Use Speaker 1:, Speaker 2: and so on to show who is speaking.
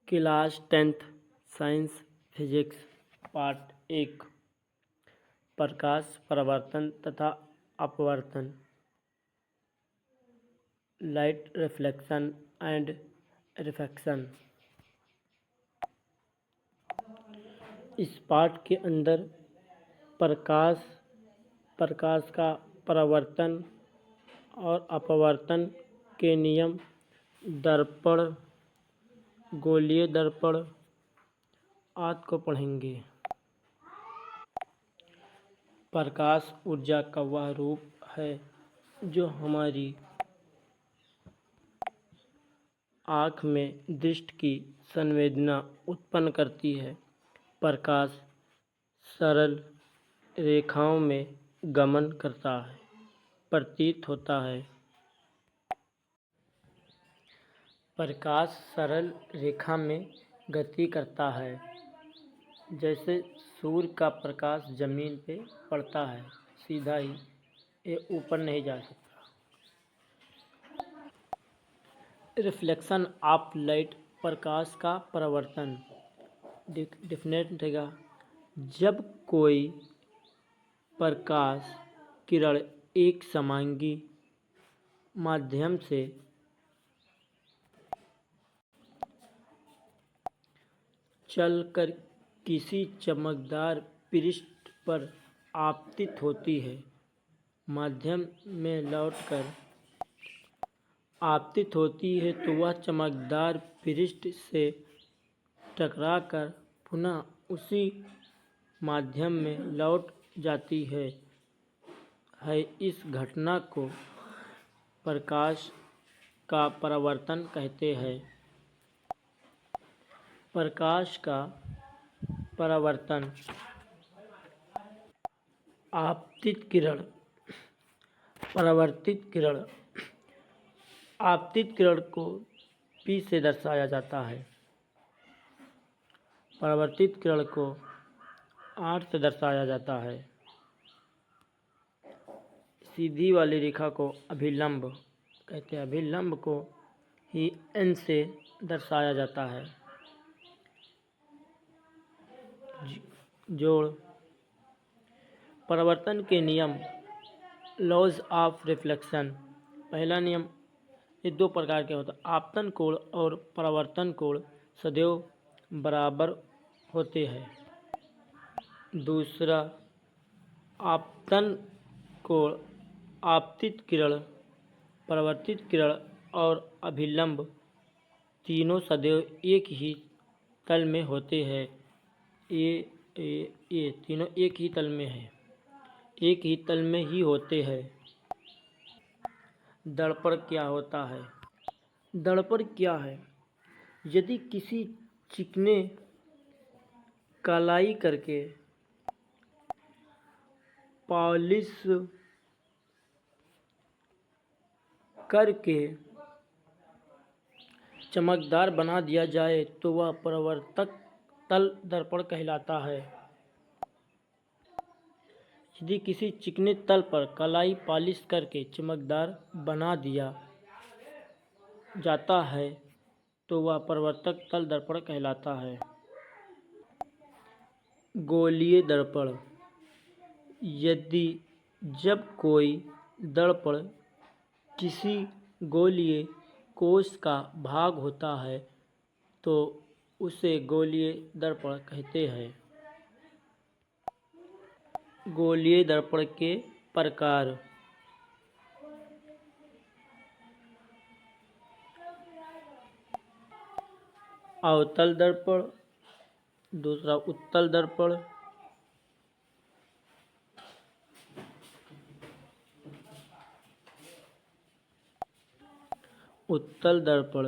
Speaker 1: Class 10th science physics part 1 प्रकाश परावर्तन तथा अपवर्तन लाइट रिफ्लेक्शन एंड रिफ्रैक्शन। इस पाठ के अंदर प्रकाश का परावर्तन और अपवर्तन के नियम, दर्पण, गोलीय दर्पण आदि को पढ़ेंगे। प्रकाश ऊर्जा का वह रूप है जो हमारी आँख में दृष्टि की संवेदना उत्पन्न करती है। प्रकाश सरल रेखाओं में गमन करता है, प्रतीत होता है। प्रकाश सरल रेखा में गति करता है, जैसे सूर्य का प्रकाश जमीन पे पड़ता है, सीधा ही, ये ऊपर नहीं जा सकता। रिफ्लेक्शन ऑफ लाइट, प्रकाश का परावर्तन। डिफिनेट रहेगा, जब कोई प्रकाश किरण एक समांगी माध्यम से चलकर किसी चमकदार पृष्ठ पर आपतित होती है, माध्यम में लौटकर आपतित होती है, तो वह चमकदार पृष्ठ से टकराकर पुनः उसी माध्यम में लौट जाती है। इस घटना को प्रकाश का परावर्तन कहते हैं। प्रकाश का परावर्तन। आपतित किरण, परावर्तित किरण। आपतित किरण को P से दर्शाया जाता है, परावर्तित किरण को R से दर्शाया जाता है। सीधी वाली रेखा को अभिलंब कहते हैं, अभिलंब को ही N से दर्शाया जाता है। जोड़। परावर्तन के नियम, लॉज ऑफ रिफ्लेक्शन। पहला नियम, ये दो प्रकार के होता है, आपतन कोण और परावर्तन कोण सदैव बराबर होते हैं। दूसरा, आपतन कोण, आपतित किरण, परावर्तित किरण और अभिलंब तीनों सदैव एक ही तल में होते हैं। ये तीनों एक ही तल में है, एक ही तल में ही होते हैं। दर्पण क्या होता है? दर्पण क्या है? यदि किसी चिकने कालाई करके पॉलिश करके चमकदार बना दिया जाए तो वह परावर्तक तल दर्पण कहलाता है। यदि किसी चिकने तल पर कलाई पॉलिश करके चमकदार बना दिया जाता है तो वह परावर्तक तल दर्पण कहलाता है। गोलीय दर्पण। जब कोई दर्पण किसी गोलीय कोश का भाग होता है तो उसे गोलीय दर्पण कहते हैं। गोलीय दर्पण के प्रकार। अवतल दर्पण, दूसरा उत्तल दर्पण। उत्तल दर्पण